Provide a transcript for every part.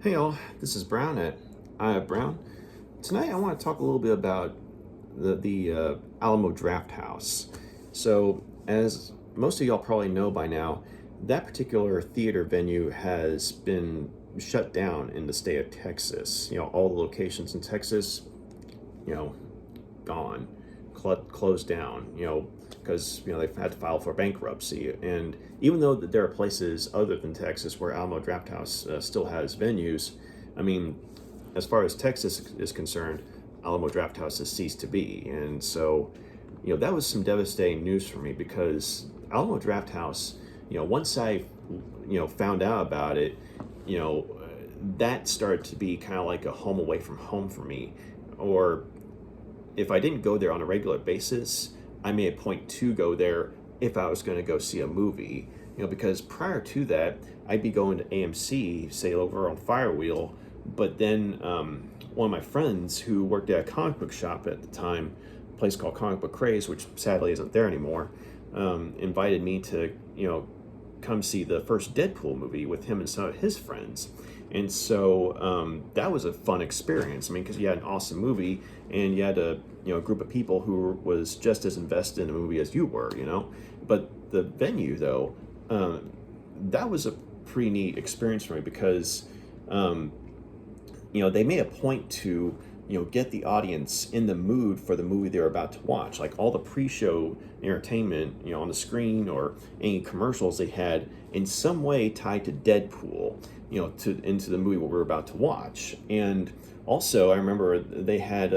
Hey all, this is Brown at Brown. Tonight I want to talk a little bit about the Alamo Drafthouse. So, as most of y'all probably know by now, that particular theater venue has been shut down in the state of Texas. All the locations in Texas, you know, gone, closed down. Because they've had to file for bankruptcy. And even though there are places other than Texas where Alamo Drafthouse still has venues, I mean, as far as Texas is concerned, Alamo Drafthouse has ceased to be. And so, that was some devastating news for me because Alamo Drafthouse, once I, found out about it, you know, that started to be kind of like a home away from home for me. Or if I didn't go there on a regular basis, I made a point to go there if I was going to go see a movie. Because prior to that, I'd be going to AMC, say over on Firewheel, but then one of my friends who worked at a comic book shop at the time, a place called Comic Book Craze, which sadly isn't there anymore, invited me to, come see the first Deadpool movie with him and some of his friends. And so that was a fun experience. I mean, because you had an awesome movie and you had a group of people who was just as invested in the movie as you were, But the venue, though, that was a pretty neat experience for me because, they made a point to, get the audience in the mood for the movie they were about to watch. Like all the pre-show entertainment, on the screen or any commercials they had in some way tied to Deadpool, into the movie what we were about to watch. And also, I remember they had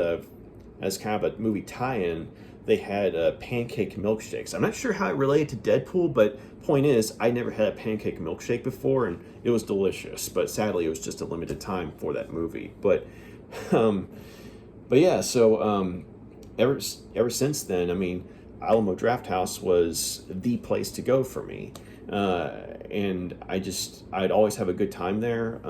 as kind of a movie tie-in, they had pancake milkshakes. I'm not sure how it related to Deadpool, but point is, I never had a pancake milkshake before, and it was delicious. But sadly, it was just a limited time for that movie. But yeah. So ever since then, I mean, Alamo Drafthouse was the place to go for me, and I'd always have a good time there.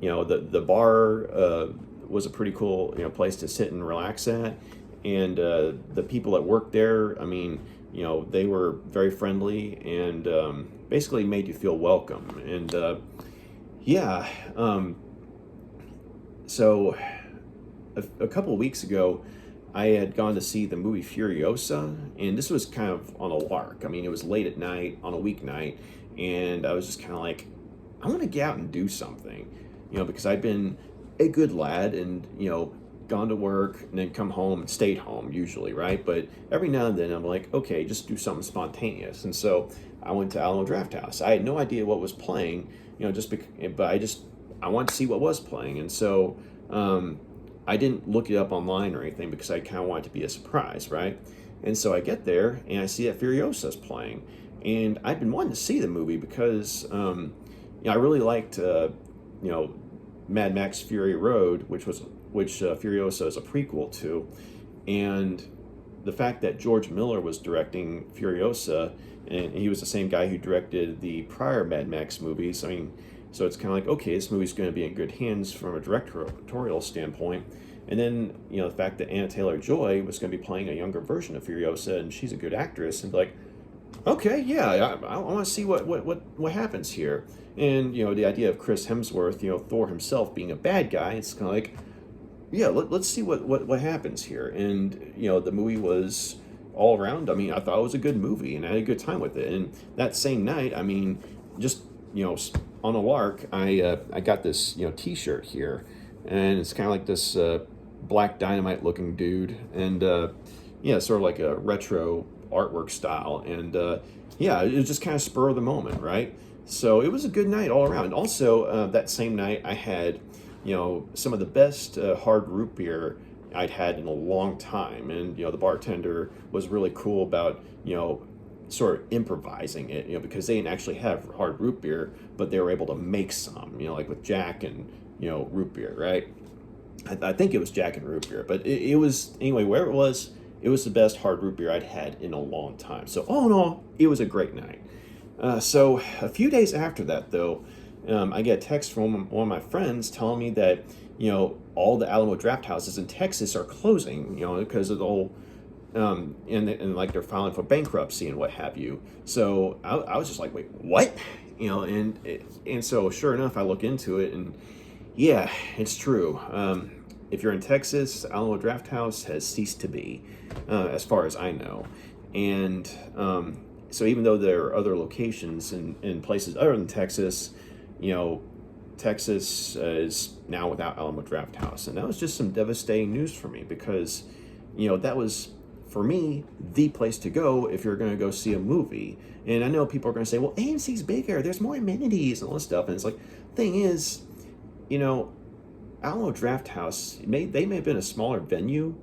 The bar was a pretty cool place to sit and relax at. And the people that worked there, I mean, they were very friendly and basically made you feel welcome. And so a couple of weeks ago, I had gone to see the movie Furiosa, and this was kind of on a lark. I mean, it was late at night on a weeknight, and I was just kind of like, I want to get out and do something, because I'd been a good lad and, gone to work and then come home and stayed home usually, right? But every now and then I'm like, okay, just do something spontaneous. And so I went to Alamo Drafthouse. I had no idea what was playing, but I wanted to see what was playing. And so I didn't look it up online or anything because I kind of wanted it to be a surprise, right? And so I get there and I see that Furiosa's playing. And I've been wanting to see the movie because I really liked Mad Max Fury Road, which Furiosa is a prequel to, and the fact that George Miller was directing Furiosa, and he was the same guy who directed the prior Mad Max movies. I mean, so it's kind of like, okay, this movie's going to be in good hands from a directorial standpoint. And then, the fact that Anna Taylor-Joy was going to be playing a younger version of Furiosa, and she's a good actress, and like, okay, yeah, I want to see what happens here. And, the idea of Chris Hemsworth, Thor himself being a bad guy, it's kind of like, yeah, let's see what happens here. And, the movie was all around. I mean, I thought it was a good movie, and I had a good time with it. And that same night, I mean, just, on a lark, I got this, T-shirt here. And it's kind of like this Black Dynamite looking dude. And, sort of like a retro artwork style. And, it was just kind of spur of the moment, right? So it was a good night all around. Also, that same night, I had some of the best hard root beer I'd had in a long time. And, the bartender was really cool about, sort of improvising it, because they didn't actually have hard root beer, but they were able to make some, like with Jack and, root beer, right? I think it was Jack and root beer, but it was, anyway, wherever it was the best hard root beer I'd had in a long time. So all in all, it was a great night. So a few days after that, though, I get a text from one of my friends telling me that, all the Alamo Drafthouses in Texas are closing, because of the whole, and like they're filing for bankruptcy and what have you. So I was just like, wait, what? And so sure enough, I look into it, and yeah, it's true. If you're in Texas, Alamo Drafthouse has ceased to be, as far as I know. And so even though there are other locations in places other than Texas, you know, Texas is now without Alamo Drafthouse. And that was just some devastating news for me because, that was, for me, the place to go if you're going to go see a movie. And I know people are going to say, well, AMC's bigger, there's more amenities and all this stuff. And it's like, thing is, you know, Alamo Drafthouse, they may have been a smaller venue,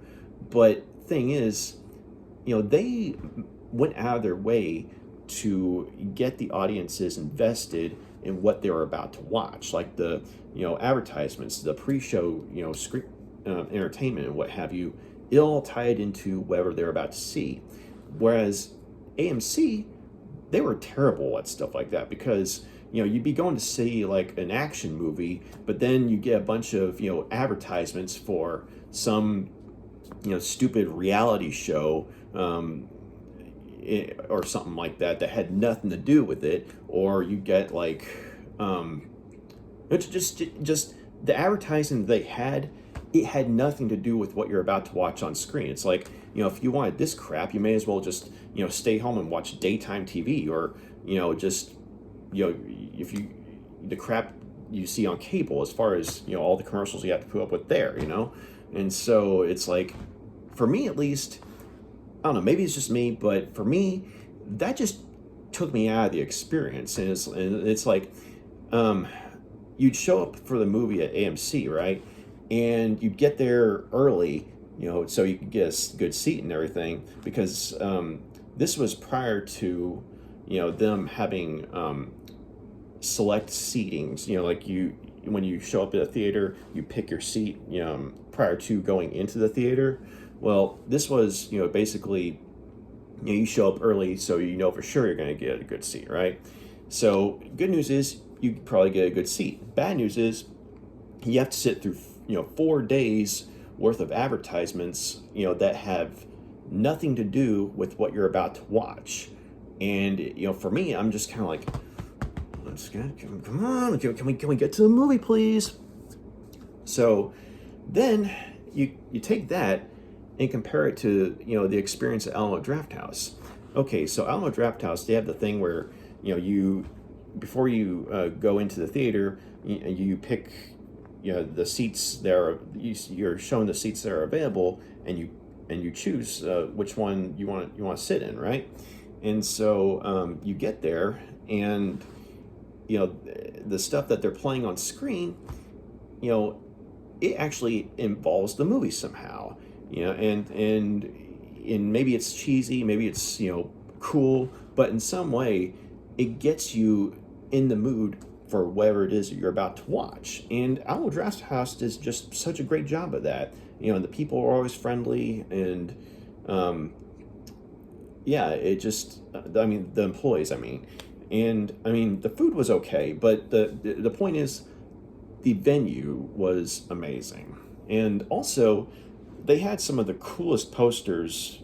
but thing is, they went out of their way to get the audiences invested in what they were about to watch, like the advertisements, the pre-show screen entertainment and what have you. It all tied into whatever they're about to see. Whereas AMC, they were terrible at stuff like that because you'd be going to see like an action movie, but then you get a bunch of advertisements for some stupid reality show, or something like that had nothing to do with it, or you get like it's just the advertising they had. It had nothing to do with what you're about to watch on screen. It's like, if you wanted this crap, you may as well just stay home and watch daytime TV, or just if you the crap you see on cable, as far as all the commercials you have to put up with there. And so it's like, for me at least, I don't know, maybe it's just me, but for me, that just took me out of the experience. And it's like, you'd show up for the movie at AMC, right? And you'd get there early, so you could get a good seat and everything, because this was prior to, them having select seatings. Like when you show up at a theater, you pick your seat, prior to going into the theater. Well, this was, basically, you show up early, so for sure you're going to get a good seat, right? So good news is you probably get a good seat. Bad news is you have to sit through 4 days worth of advertisements that have nothing to do with what you're about to watch. And for me, I'm just kind of like, come on, can we get to the movie, please? So then you take that and compare it to the experience at Alamo Drafthouse. Okay, so Alamo Drafthouse, they have the thing where you before you go into the theater, you pick the seats there. You're shown the seats that are available, and you choose which one you want to sit in, right? And so you get there, and the stuff that they're playing on screen, it actually involves the movie somehow. And maybe it's cheesy, maybe it's cool, but in some way it gets you in the mood for whatever it is that you're about to watch. And Alamo Drafthouse does just such a great job of that. And the people are always friendly, and it just, the employees, and the food was okay, but the point is, the venue was amazing. And also, they had some of the coolest posters,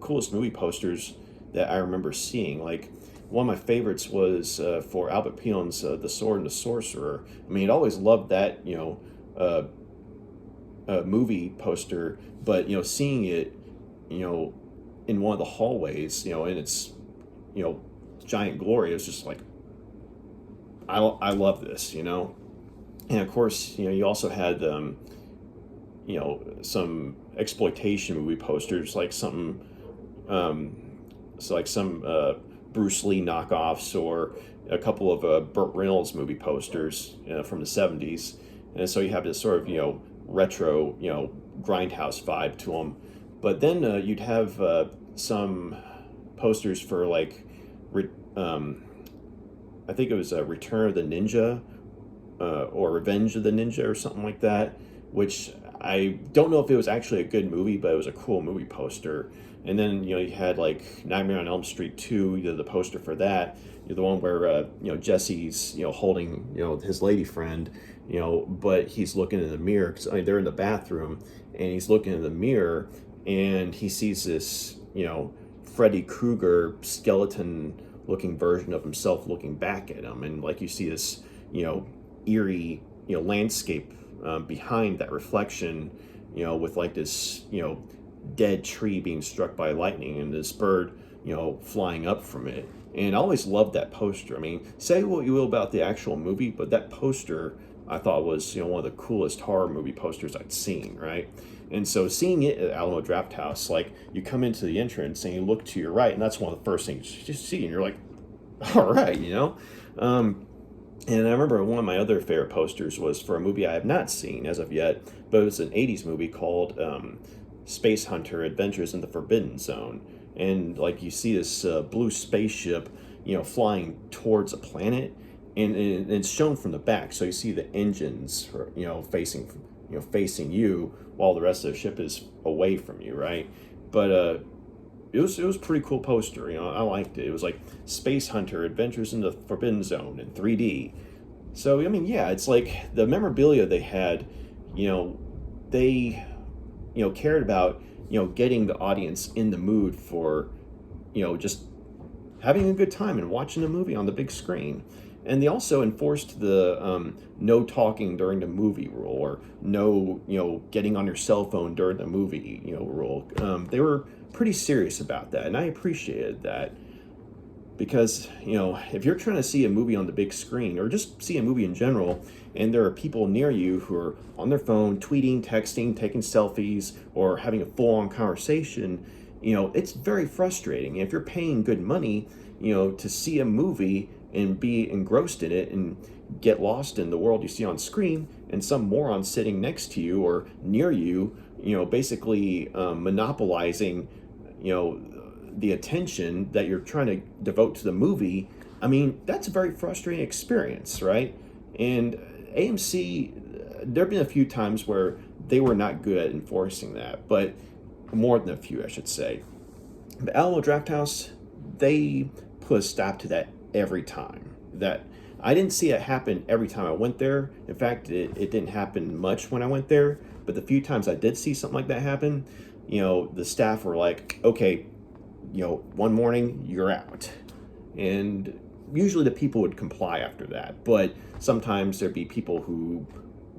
coolest movie posters that I remember seeing. Like, one of my favorites was for Albert Pion's The Sword and the Sorcerer. I'd always loved that, movie poster, but, seeing it, in one of the hallways, in its, giant glory, it was just like, I love this, And of course, you also had, some exploitation movie posters, like some Bruce Lee knockoffs, or a couple of Burt Reynolds movie posters from the 70s. And so you have this sort of, retro, grindhouse vibe to them. But then you'd have some posters for like, I think it was Return of the Ninja, or Revenge of the Ninja, or something like that, which I don't know if it was actually a good movie, but it was a cool movie poster. And then you had like Nightmare on Elm Street 2, the poster for that, the one where Jesse's holding his lady friend, but he's looking in the mirror, because they're in the bathroom, and he's looking in the mirror, and he sees this Freddy Krueger skeleton looking version of himself looking back at him, and like you see this, eerie, landscape behind that reflection, with like this, dead tree being struck by lightning and this bird, flying up from it. And I always loved that poster. I mean, say what you will about the actual movie, but that poster I thought was, one of the coolest horror movie posters I'd seen, right? And so seeing it at Alamo Drafthouse, like you come into the entrance and you look to your right, and that's one of the first things you just see, and you're like, all right, And I remember one of my other favorite posters was for a movie I have not seen as of yet, but it was an 80s movie called Space Hunter Adventures in the Forbidden Zone. And like you see this blue spaceship, flying towards a planet, and it's shown from the back. So you see the engines, facing you while the rest of the ship is away from you, right? But it was a pretty cool poster. I liked it. It was like Space Hunter Adventures in the Forbidden Zone in 3D. So I mean, yeah, it's like the memorabilia they had. They cared about getting the audience in the mood for just having a good time and watching a movie on the big screen. And they also enforced the no talking during the movie rule, or no getting on your cell phone during the movie rule. They were pretty serious about that, and I appreciated that, because if you're trying to see a movie on the big screen, or just see a movie in general, and there are people near you who are on their phone tweeting, texting, taking selfies, or having a full-on conversation, it's very frustrating. If you're paying good money to see a movie and be engrossed in it and get lost in the world you see on screen, and some moron sitting next to you or near you basically monopolizing the attention that you're trying to devote to the movie, I mean, that's a very frustrating experience, right? And AMC, there have been a few times where they were not good at enforcing that, but more than a few, I should say. The Alamo Drafthouse, they put a stop to that every time. That I didn't see it happen every time I went there. In fact, it didn't happen much when I went there, but the few times I did see something like that happen, the staff were like, okay, one morning you're out. And usually the people would comply after that, but sometimes there'd be people who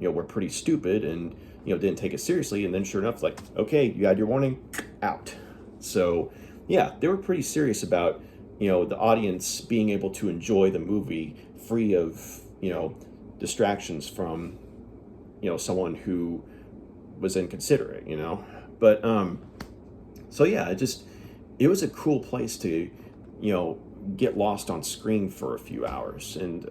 were pretty stupid and didn't take it seriously, and then sure enough, like, okay, you had your warning, out. So yeah, they were pretty serious about the audience being able to enjoy the movie free of distractions from someone who was inconsiderate. But so yeah, it was a cool place to get lost on screen for a few hours. And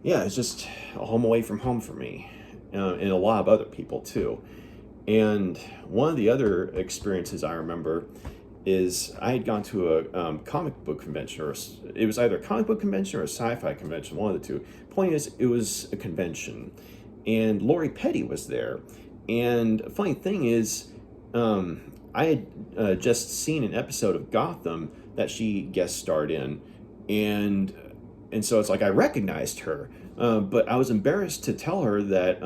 yeah, it's just a home away from home for me, and a lot of other people too. And one of the other experiences I remember is I had gone to a comic book convention, or it was either a comic book convention or a sci-fi convention, one of the two. Point is, it was a convention, and Lori Petty was there. And a funny thing is, I had just seen an episode of Gotham that she guest starred in, and so it's like I recognized her, but I was embarrassed to tell her that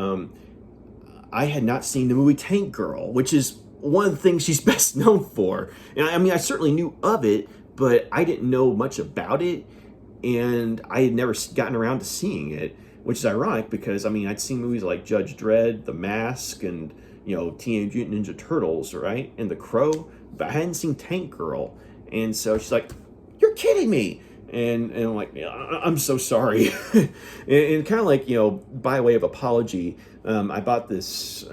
I had not seen the movie Tank Girl, which is one of the things she's best known for. And I mean, I certainly knew of it, but I didn't know much about it, and I had never gotten around to seeing it, which is ironic because, I mean, I'd seen movies like Judge Dredd, The Mask, and, Teenage Mutant Ninja Turtles, right? And The Crow, but I hadn't seen Tank Girl. And so she's like, "You're kidding me." And I'm like, "Yeah, I'm so sorry." and kind of like, by way of apology, I bought this,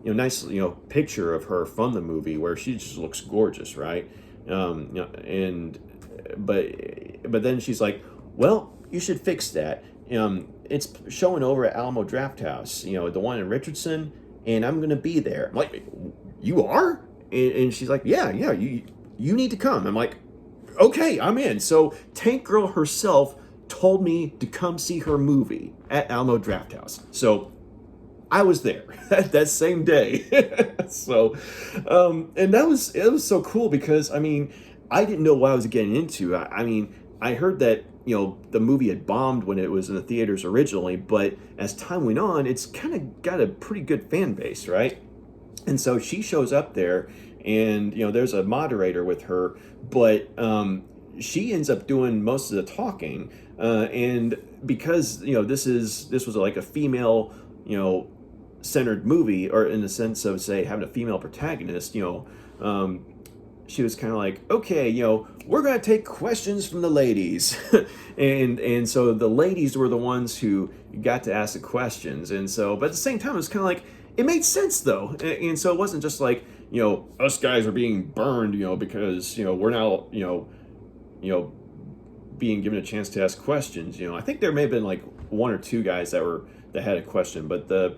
nice, picture of her from the movie where she just looks gorgeous, right? But then she's like, "Well, you should fix that. It's showing over at Alamo Drafthouse, the one in Richardson, and I'm gonna be there." I'm like, "You are?" And she's like, "Yeah, you need to come." I'm like, "Okay, I'm in." So Tank Girl herself told me to come see her movie at Alamo Drafthouse. So I was there that same day. So, and it was so cool because, I mean, I didn't know what I was getting into. I mean, I heard that, the movie had bombed when it was in the theaters originally, but as time went on, it's kind of got a pretty good fan base, right? And so she shows up there, and there's a moderator with her, but she ends up doing most of the talking, and because this was like a female centered movie, or in the sense of, say, having a female protagonist, she was kind of like, okay, we're gonna take questions from the ladies, and so the ladies were the ones who got to ask the questions, and so, but at the same time, it was kind of like, it made sense though, and so it wasn't just like, us guys are being burned, because we're now being given a chance to ask questions. I think there may have been like one or two guys that had a question, but the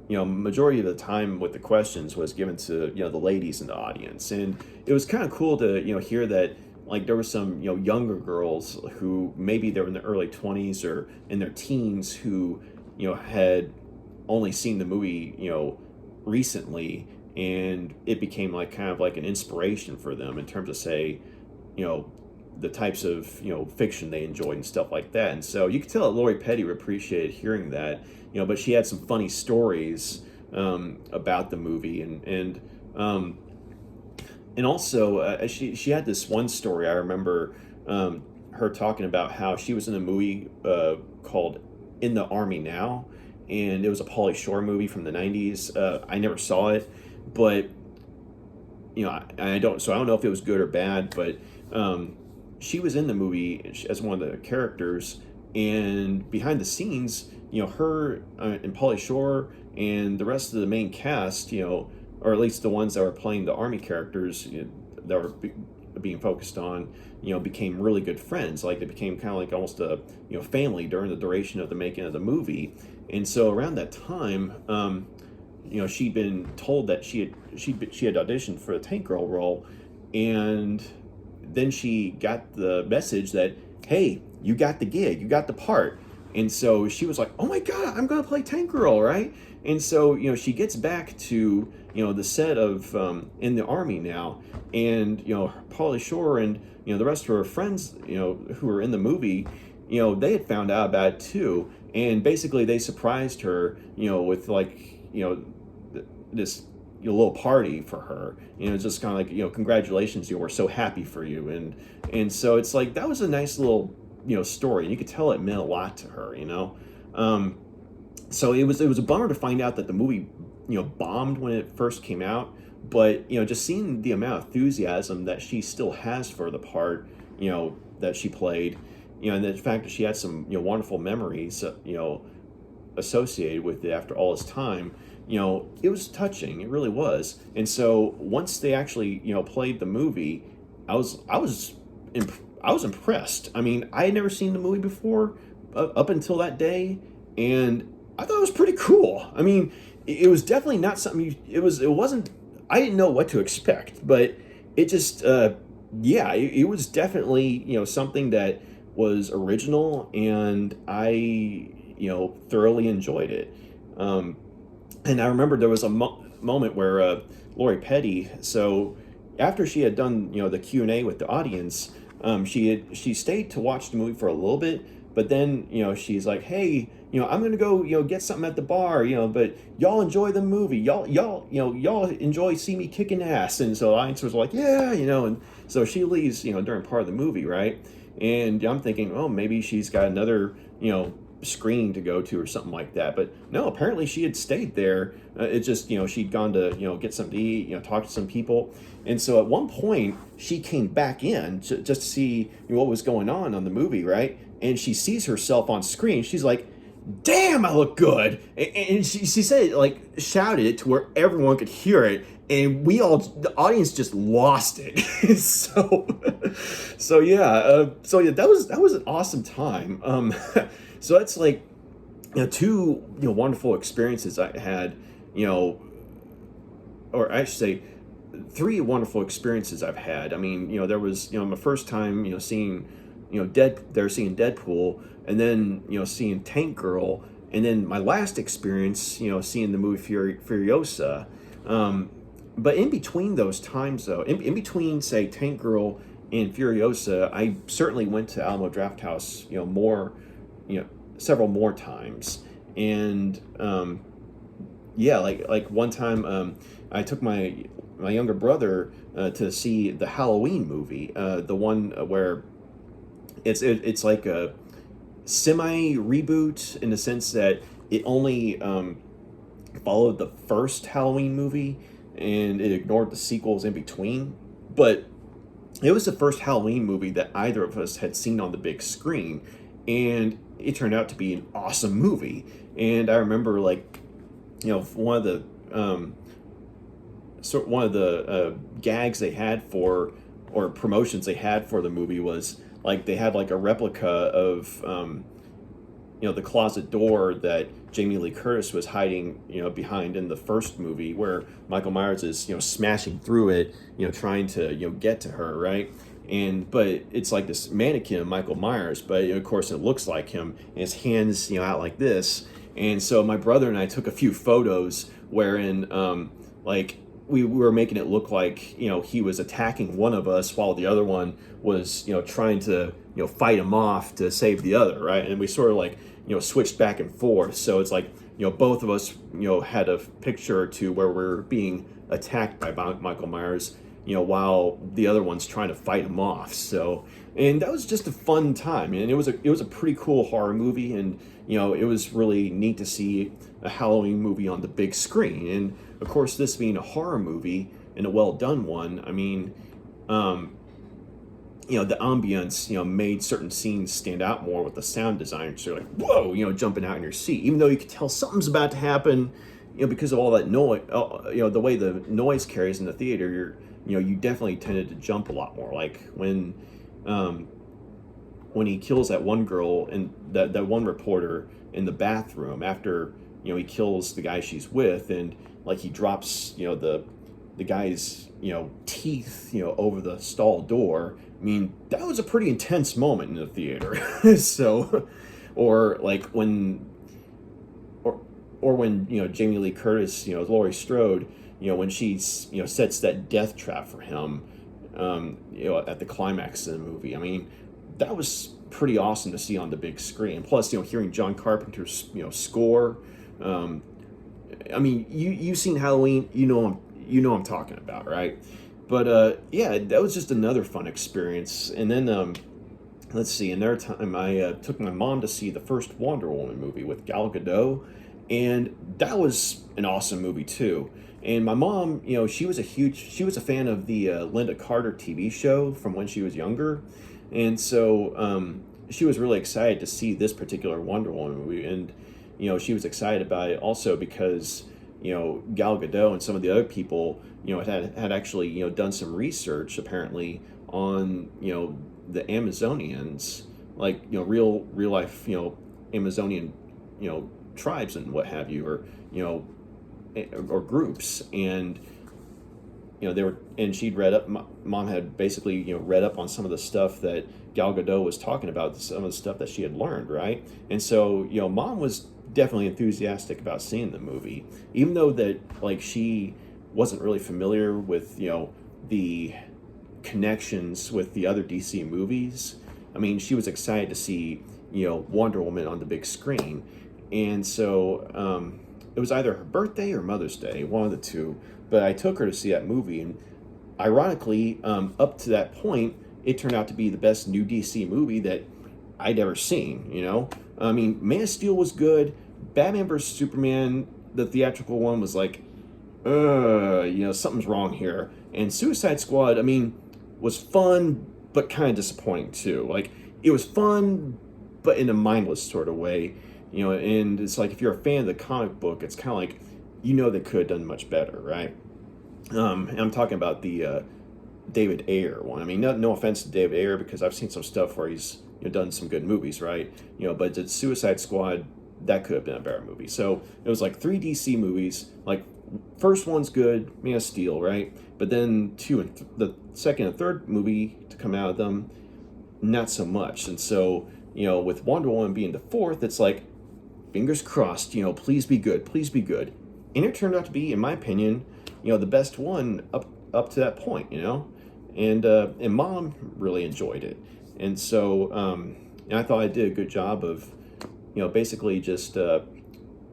majority of the time with the questions was given to the ladies in the audience, and it was kind of cool to hear that, like, there were some younger girls who maybe they were in their early 20s or in their teens who had only seen the movie recently, and it became like kind of like an inspiration for them in terms of, say, the types of fiction they enjoyed and stuff like that. And so you could tell that Lori Petty appreciated hearing that, but she had some funny stories about the movie, and also she had this one story. I remember her talking about how she was in a movie called In the Army Now, and it was a Pauly Shore movie from the 90s. I never saw it, but I don't know if it was good or bad, but she was in the movie as one of the characters, and behind the scenes, her and Pauly Shore and the rest of the main cast, or at least the ones that were playing the army characters that were being focused on, became really good friends. Like, they became kind of like almost a family during the duration of the making of the movie. And so around that time, she'd been told that she had auditioned for the Tank Girl role, and then she got the message that, hey, you got the gig, you got the part. And so she was like, oh my God, I'm going to play Tank Girl, right? And so, she gets back to, the set of In the Army Now, and, Pauly Shore and, the rest of her friends, who were in the movie, they had found out about it too. And basically they surprised her, with like, this little party for her, just kind of like, congratulations, we're so happy for you. And so it's like, that was a nice little, story, and you could tell it meant a lot to her, so it was a bummer to find out that the movie, bombed when it first came out, but, just seeing the amount of enthusiasm that she still has for the part, that she played, and the fact that she had some, wonderful memories, associated with it after all this time, it was touching. It really was. And so once they actually, played the movie, I was impressed. I mean, I had never seen the movie before up until that day, and I thought it was pretty cool. I mean, it was definitely not something it wasn't. I didn't know what to expect, but it just, it was definitely, something that was original, and I, thoroughly enjoyed it. And I remember there was a moment where Lori Petty, so after she had done, the Q&A with the audience, she stayed to watch the movie for a little bit, but then, she's like, hey, I'm gonna go, get something at the bar, but y'all enjoy the movie, y'all enjoy see me kicking ass. And so the audience was like, yeah, and so she leaves, during part of the movie, right? And I'm thinking, oh, maybe she's got another, screen to go to or something like that. But no, apparently she had stayed there. It just, she'd gone to, get something to eat, talk to some people. And so at one point she came back in just to see what was going on the movie, right? And she sees herself on screen. She's like, damn, I look good. And she said, like, shouted it to where everyone could hear it. And the audience just lost it. so yeah, that was an awesome time. So that's like, two, wonderful experiences I had, or I should say, three wonderful experiences I've had. I mean, there was, my first time, seeing, seeing Deadpool, and then, seeing Tank Girl, and then my last experience, seeing the movie Furiosa. But in between those times, though, in between, say, Tank Girl and Furiosa, I certainly went to Alamo Drafthouse, more, several more times. And like one time, I took my my younger brother to see the Halloween movie, the one where it's like a semi reboot in the sense that it only followed the first Halloween movie and it ignored the sequels in between. But it was the first Halloween movie that either of us had seen on the big screen, and it turned out to be an awesome movie. And I remember, like, one of the gags they had for, or promotions they had for the movie was like they had like a replica of the closet door that Jamie Lee Curtis was hiding, behind in the first movie, where Michael Myers is, smashing through it, trying to, get to her, right? But it's like this mannequin of Michael Myers, but of course it looks like him, and his hands, out like this. And so my brother and I took a few photos wherein, like, we were making it look like, he was attacking one of us while the other one was, trying to, fight him off to save the other, right? And we sort of like, switched back and forth. So it's like, both of us, had a picture or two where we're being attacked by Michael Myers, while the other one's trying to fight him off. So, and that was just a fun time. And it was a pretty cool horror movie. And, it was really neat to see a Halloween movie on the big screen. And of course, this being a horror movie and a well done one, I mean, the ambience, made certain scenes stand out more with the sound design. So you're like, whoa, jumping out in your seat, even though you could tell something's about to happen, because of all that noise, the way the noise carries in the theater, you definitely tended to jump a lot more. Like when he kills that one girl and that one reporter in the bathroom after, he kills the guy she's with, and like he drops, the guy's, teeth, over the stall door. I mean, that was a pretty intense moment in the theater. So, or like when, or when, Jamie Lee Curtis, Laurie Strode, when she, sets that death trap for him, at the climax of the movie. I mean, that was pretty awesome to see on the big screen. Plus, hearing John Carpenter's, score. I mean, you've seen Halloween, I'm talking about, right? But yeah, that was just another fun experience. And then let's see, another time I took my mom to see the first Wonder Woman movie with Gal Gadot, and that was an awesome movie too. And my mom, she was a fan of the Linda Carter TV show from when she was younger, and so she was really excited to see this particular Wonder Woman movie. And she was excited about it also because Gal Gadot and some of the other people had actually done some research apparently on the Amazonians, like real life Amazonian tribes and what have you, or groups. And they were, and she'd read up, mom had basically read up on some of the stuff that Gal Gadot was talking about, some of the stuff that she had learned, right? And so mom was definitely enthusiastic about seeing the movie, even though that like she wasn't really familiar with the connections with the other DC movies. I mean, she was excited to see Wonder Woman on the big screen. And so it was either her birthday or Mother's Day, one of the two, but I took her to see that movie. And ironically, up to that point, it turned out to be the best new DC movie that I'd ever seen. I mean, Man of Steel was good. Batman vs. Superman, the theatrical one, was like, something's wrong here. And Suicide Squad, I mean, was fun, but kind of disappointing too. Like, it was fun, but in a mindless sort of way. And it's like, if you're a fan of the comic book, it's kind of like, they could have done much better, right? And I'm talking about the David Ayer one. I mean, no offense to David Ayer, because I've seen some stuff where he's done some good movies, right? But the Suicide Squad, that could have been a better movie. So it was like 3 DC movies. Like, first one's good, Man of Steel, right? But then the second and third movie to come out of them, not so much. And so with Wonder Woman being the fourth, it's like, fingers crossed, please be good, please be good. And it turned out to be, in my opinion, the best one up to that point, and mom really enjoyed it. And so and I thought I did a good job of, basically just,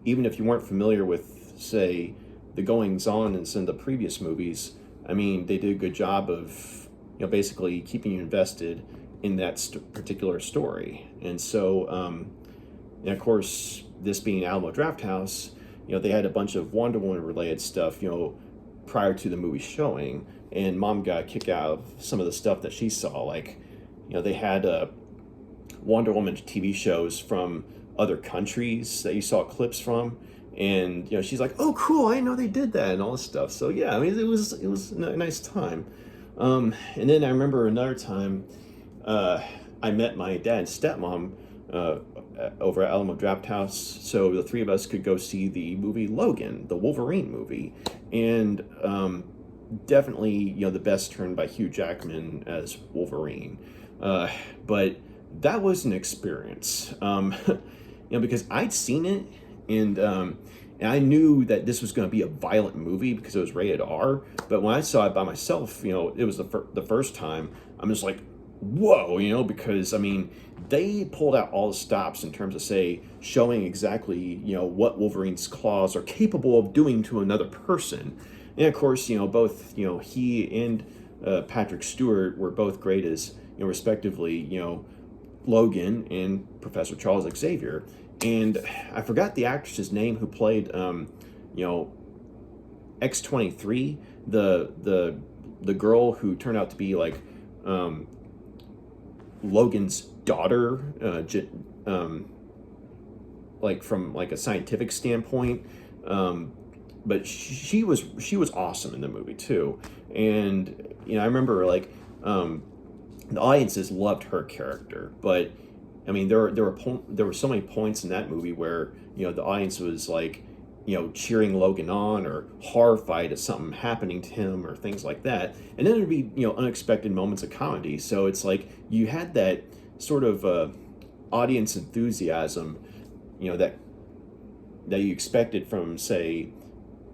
even if you weren't familiar with, say, the goings-on in some of the previous movies, I mean, they did a good job of, basically keeping you invested in that particular story. And so, and of course, this being Alamo Drafthouse, they had a bunch of Wonder Woman related stuff, prior to the movie showing, and Mom got a kick out of some of the stuff that she saw. Like, they had Wonder Woman TV shows from other countries that you saw clips from, and she's like, "Oh, cool! I didn't know they did that," and all this stuff. So yeah, I mean, it was a nice time. And then I remember another time, I met my dad and stepmom uh, over at Alamo Drafthouse, so the three of us could go see the movie Logan, the Wolverine movie, and definitely the best turn by Hugh Jackman as Wolverine. But that was an experience, because I'd seen it, and I knew that this was going to be a violent movie because it was rated R. But when I saw it by myself, it was the first time. I'm just like, whoa, because I mean, they pulled out all the stops in terms of, say, showing exactly what Wolverine's claws are capable of doing to another person. And of course, both he and Patrick Stewart were both great as respectively Logan and Professor Charles Xavier. And I forgot the actress's name who played X-23, the girl who turned out to be like Logan's daughter, like from like a scientific standpoint. But she was awesome in the movie too. And I remember like the audiences loved her character, but I mean there were so many points in that movie where the audience was like cheering Logan on or horrified at something happening to him or things like that. And then there'd be unexpected moments of comedy. So it's like you had that sort of audience enthusiasm that you expected from, say,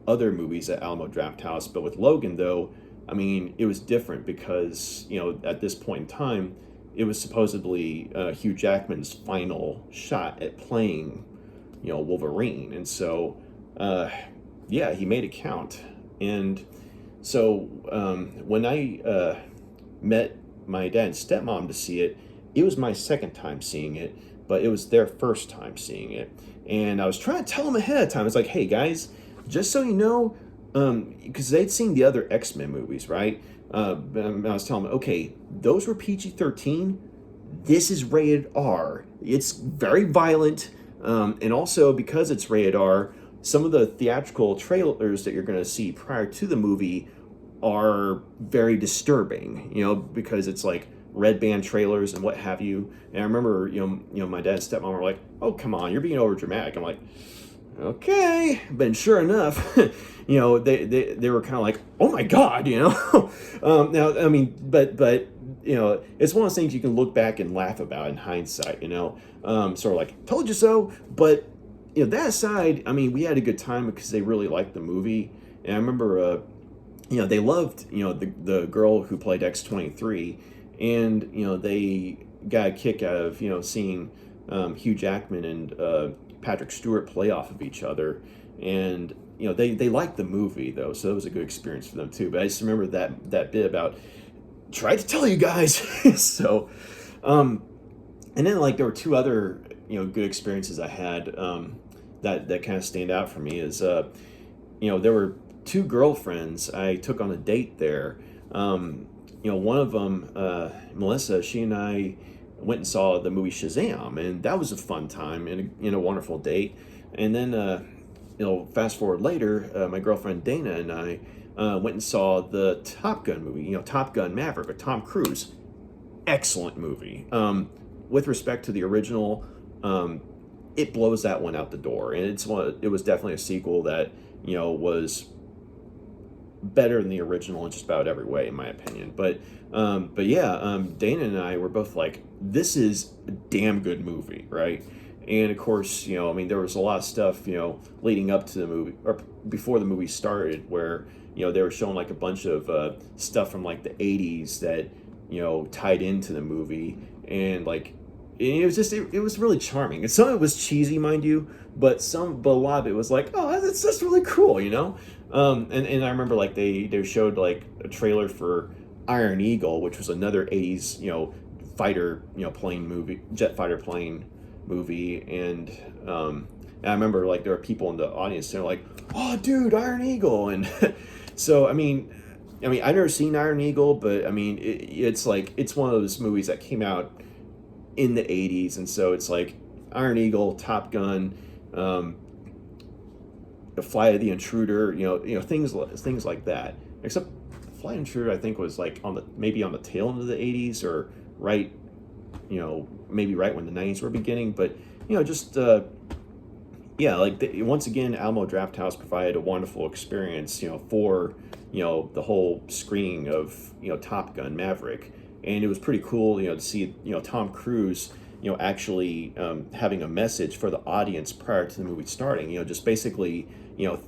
other movies at Alamo Drafthouse. But with Logan, though, I mean, it was different because at this point in time, it was supposedly Hugh Jackman's final shot at playing Wolverine. And so yeah, he made it count. And so when I met my dad and stepmom to see it, it was my second time seeing it, but it was their first time seeing it. And I was trying to tell them ahead of time. It's like, hey guys, just so you know, because they'd seen the other X-Men movies, right? I was telling them, okay, those were PG-13. This is rated R. It's very violent. And also, because it's rated R, some of the theatrical trailers that you're going to see prior to the movie are very disturbing, because it's like red band trailers and what have you. And I remember, my dad and stepmom were like, "Oh, come on, you're being over dramatic." I'm like, okay. But sure enough, they were kind of like, "Oh my God," now, I mean, but it's one of those things you can look back and laugh about in hindsight, sort of like, told you so. But that aside, I mean, we had a good time because they really liked the movie. And I remember they loved the girl who played X-23, and they got a kick out of seeing Hugh Jackman and Patrick Stewart play off of each other. And they liked the movie though, so it was a good experience for them too. But I just remember that bit about, tried to tell you guys. So and then like there were two other good experiences I had that kind of stand out for me. Is there were two girlfriends I took on a date there. One of them, Melissa, she and I went and saw the movie Shazam, and that was a fun time and a wonderful date. And then fast forward later, my girlfriend Dana and I went and saw the Top Gun movie, Top Gun Maverick with Tom Cruise. Excellent movie. With respect to the original, it blows that one out the door, and it was definitely a sequel that was better than the original in just about every way, in my opinion. But yeah, Dana and I were both like, this is a damn good movie, right? And of course, I mean, there was a lot of stuff, leading up to the movie or before the movie started, where they were showing like a bunch of stuff from like the 80s that tied into the movie, and like it was just it was really charming. And some of it was cheesy, mind you, but a lot of it was like, oh, that's really cool, And I remember like they showed like a trailer for Iron Eagle, which was another '80s fighter plane movie, jet fighter plane movie, and I remember like there were people in the audience they're like, "Oh, dude, Iron Eagle!" And so I've never seen Iron Eagle, but I mean it's like it's one of those movies that came out in the '80s, and so it's like Iron Eagle, Top Gun. The Flight of the Intruder, things like that. Except Flight Intruder, I think was like maybe on the tail end of the '80s or right, maybe right when the '90s were beginning. But just yeah, like once again, Alamo Drafthouse provided a wonderful experience, for the whole screening of Top Gun Maverick, and it was pretty cool, to see Tom Cruise actually having a message for the audience prior to the movie starting, just basically,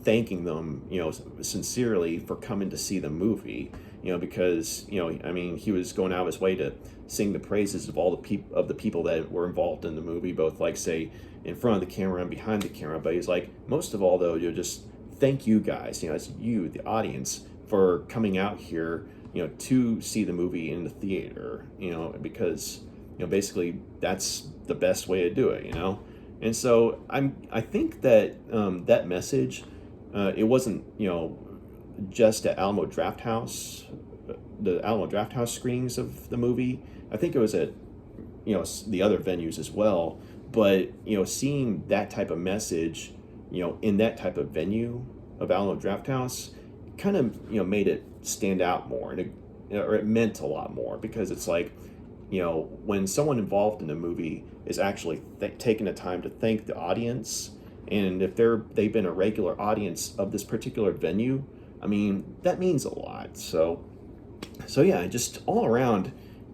thanking them, sincerely for coming to see the movie, because, he was going out of his way to sing the praises of all the people that were involved in the movie, both like say in front of the camera and behind the camera. But he's like, most of all though, just thank you guys, it's you, the audience, for coming out here, to see the movie in the theater, because basically that's the best way to do it, And so I think that that message, it wasn't just at Alamo Drafthouse, the Alamo Drafthouse screenings of the movie. I think it was at the other venues as well. But seeing that type of message, in that type of venue of Alamo Drafthouse, kind of made it stand out more, and it meant a lot more, because it's like, when someone involved in a movie is actually taking the time to thank the audience, and if they've been a regular audience of this particular venue, I mean, that means a lot. So yeah, just all around,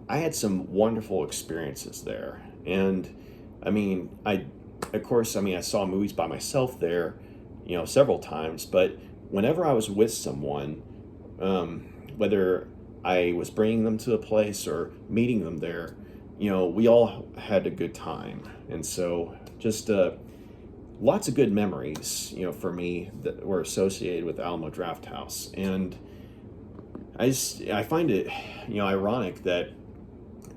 I had some wonderful experiences there. And of course, I saw movies by myself there, several times, but whenever I was with someone, whether I was bringing them to a place or meeting them there, we all had a good time. And so just lots of good memories, for me that were associated with Alamo Drafthouse. And I find it, ironic that,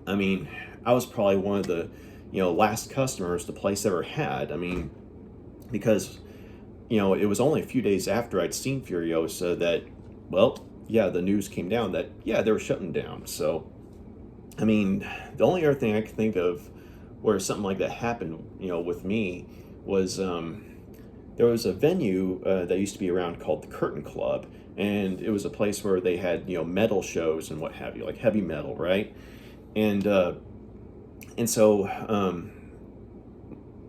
I was probably one of the, last customers the place ever had. Because, it was only a few days after I'd seen Furiosa that, well, yeah, the news came down that, yeah, they were shutting down. So, the only other thing I could think of where something like that happened, with me was there was a venue that used to be around called the Curtain Club, and it was a place where they had, metal shows and what have you, like heavy metal, right? And so,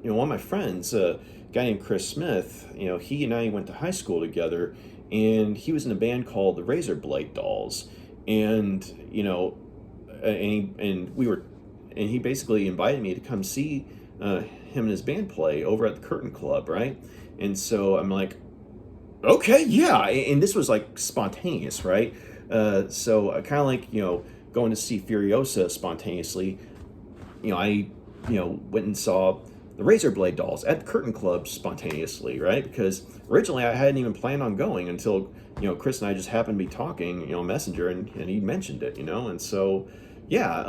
one of my friends, a guy named Chris Smith, he and I went to high school together, and he was in a band called the Razorblade Dolls, and and he basically invited me to come see him and his band play over at the Curtain Club, right? And so I'm like, okay, yeah, and this was like spontaneous, right? So I kind of like going to see Furiosa spontaneously. I went and saw the Razorblade Dolls at the Curtain Club spontaneously, right? Because originally I hadn't even planned on going until, Chris and I just happened to be talking, Messenger, and he mentioned it, and so, yeah,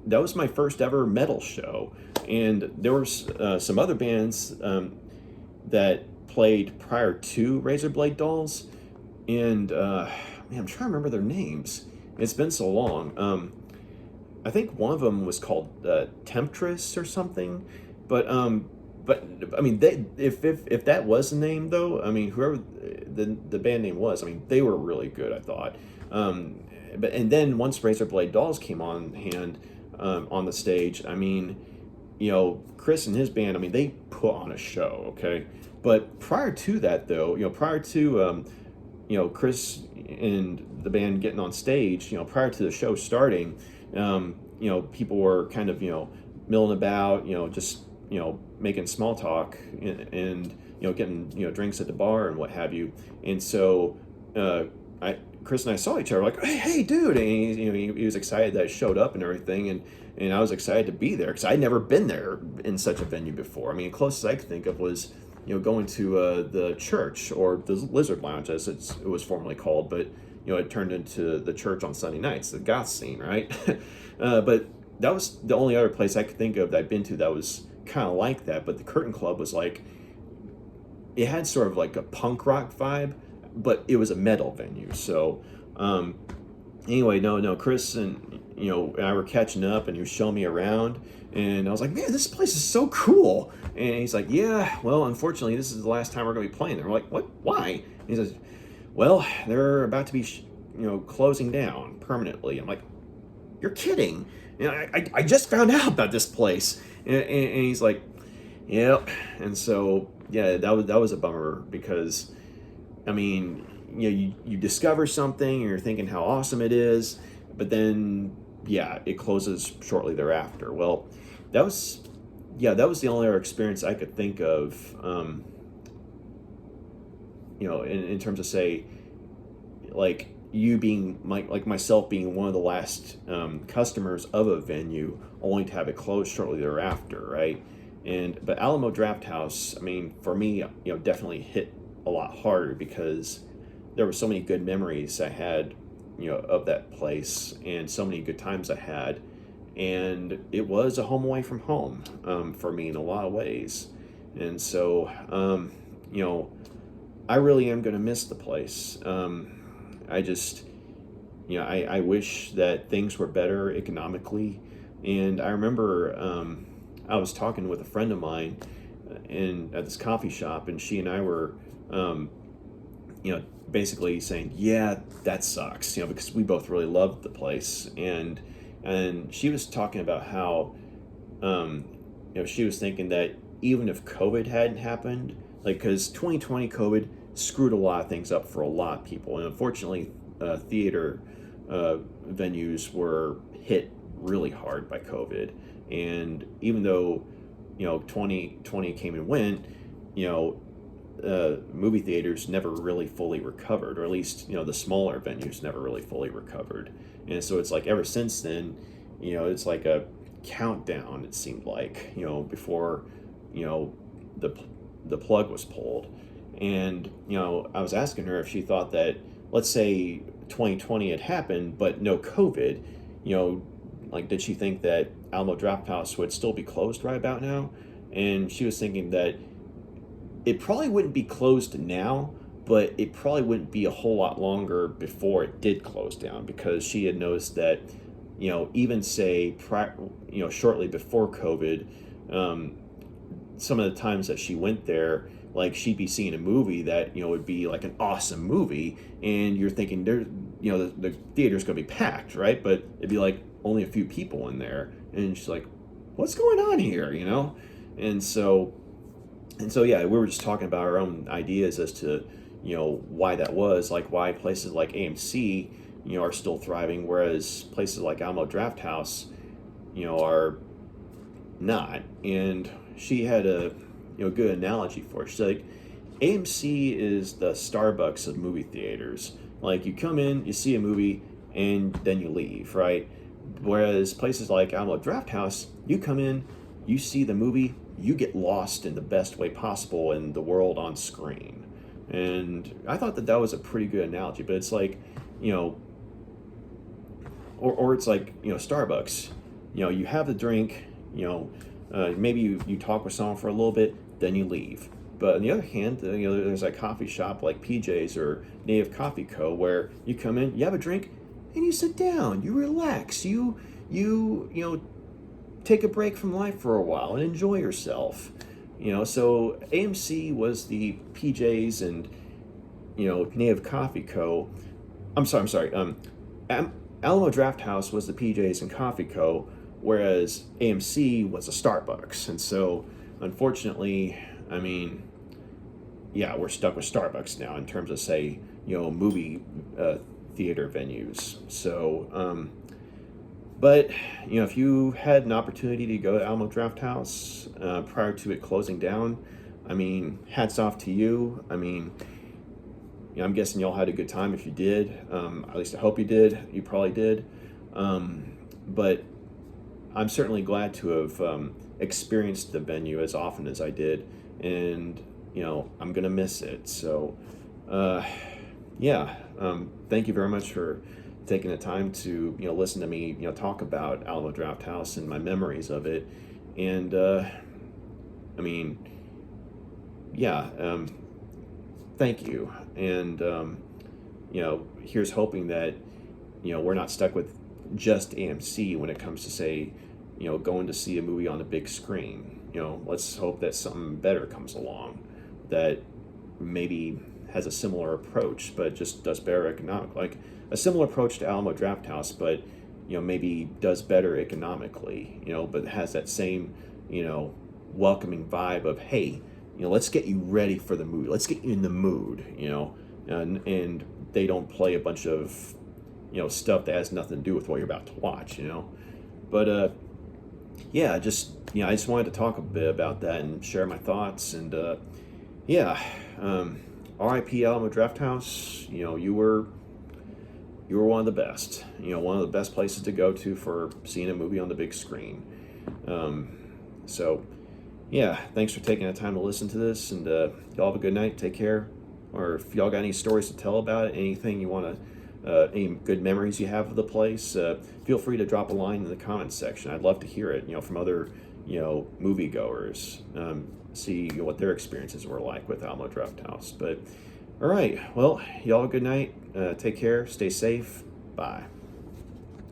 that was my first ever metal show. And there were some other bands that played prior to Razorblade Dolls, and I'm trying to remember their names. It's been so long. I think one of them was called Temptress or something. But if that was the name though, whoever the band name was, they were really good, I thought. And then once Razorblade Dolls came on hand on the stage, Chris and his band, they put on a show, okay. But prior to that though, prior to Chris and the band getting on stage, prior to the show starting, people were kind of milling about, just making small talk and getting drinks at the bar and what have you. And so Chris and I saw each other like, hey dude, and he was excited that I showed up and everything, and I was excited to be there because I'd never been there in such a venue before. The closest I could think of was going to the church, or the Lizard Lounge as it was formerly called, but it turned into the church on Sunday nights, the goth scene, right? But that was the only other place I could think of that I've been to that was kind of like that. But the Curtain Club was like, it had sort of like a punk rock vibe, but it was a metal venue. So anyway, no, Chris and I were catching up, and he was showing me around, and I was like, man, this place is so cool. And he's like, yeah, well, unfortunately, this is the last time we're going to be playing there. We're like, what? Why? And he says, well, they're about to be, closing down permanently. I'm like, you're kidding. I just found out about this place. And he's like, yep. And so, yeah, that was a bummer, because, I mean, you discover something and you're thinking how awesome it is, but then, yeah, it closes shortly thereafter. Well, that was the only other experience I could think of, in terms of, say, like you being like myself being one of the last customers of a venue, only to have it close shortly thereafter, right? But Alamo Drafthouse, I mean, for me, definitely hit a lot harder, because there were so many good memories I had, of that place, and so many good times I had, and it was a home away from home for me in a lot of ways. And so, I really am going to miss the place. I just, I wish that things were better economically. And I remember I was talking with a friend of mine at this coffee shop, and she and I were, basically saying, yeah, that sucks, because we both really loved the place. And she was talking about how, she was thinking that even if COVID hadn't happened, like, because 2020 COVID screwed a lot of things up for a lot of people, and unfortunately, theater venues were hit really hard by COVID. And even though 2020 came and went, movie theaters never really fully recovered, or at least the smaller venues never really fully recovered. And so it's like ever since then, it's like a countdown, it seemed like, before the plug was pulled. And I was asking her if she thought that, let's say 2020 had happened but no COVID, like, did she think that Alamo Drafthouse would still be closed right about now? And she was thinking that it probably wouldn't be closed now, but it probably wouldn't be a whole lot longer before it did close down, because she had noticed that, even say, shortly before COVID, some of the times that she went there, like, she'd be seeing a movie that, would be like an awesome movie, and you're thinking the theater's going to be packed, right? But it'd be like only a few people in there, and she's like, what's going on here, And so yeah, we were just talking about our own ideas as to why that was, like why places like AMC are still thriving, whereas places like Alamo Drafthouse are not. And she had a good analogy for it. She's like, AMC is the Starbucks of movie theaters. Like, you come in, you see a movie, and then you leave, right? Whereas places like Alamo Drafthouse, you come in, you see the movie, you get lost in the best way possible in the world on screen. And I thought that was a pretty good analogy. But it's like, or it's like, Starbucks, you have the drink, maybe you talk with someone for a little bit, then you leave. But on the other hand, there's a coffee shop like PJ's or Native Coffee Co., where you come in, you have a drink, and you sit down, you relax, you take a break from life for a while and enjoy yourself. So AMC was the PJ's and Native Coffee Co. I'm sorry. Alamo Drafthouse was the PJ's and Coffee Co., whereas AMC was a Starbucks. And so, unfortunately, I mean, yeah, we're stuck with Starbucks now in terms of, say, movie theater venues. So, but, if you had an opportunity to go to Alamo Drafthouse prior to it closing down, I mean, hats off to you. I mean, I'm guessing y'all had a good time if you did. At least I hope you did. You probably did. But I'm certainly glad to have experienced the venue as often as I did. And, I'm gonna miss it. So, uh, yeah, thank you very much for taking the time to listen to me talk about Alamo Drafthouse and my memories of it. And I mean, yeah, thank you. And here's hoping that we're not stuck with just AMC when it comes to, say, going to see a movie on the big screen. Let's hope that something better comes along that maybe has a similar approach, but just does better like a similar approach to Alamo Drafthouse, but maybe does better economically. But has that same welcoming vibe of, hey, let's get you ready for the movie. Let's get you in the mood. And they don't play a bunch of stuff that has nothing to do with what you're about to watch. But yeah, I just wanted to talk a bit about that and share my thoughts. And yeah, R.I.P. Alamo Drafthouse. You were one of the best. One of the best places to go to for seeing a movie on the big screen. So yeah, thanks for taking the time to listen to this, and y'all have a good night. Take care. Or if y'all got any stories to tell about it, anything you want to, any good memories you have of the place, feel free to drop a line in the comments section. I'd love to hear it, from other, moviegoers. See what their experiences were like with Alamo Drafthouse. But all right, well, y'all have a good night. Take care. Stay safe. Bye.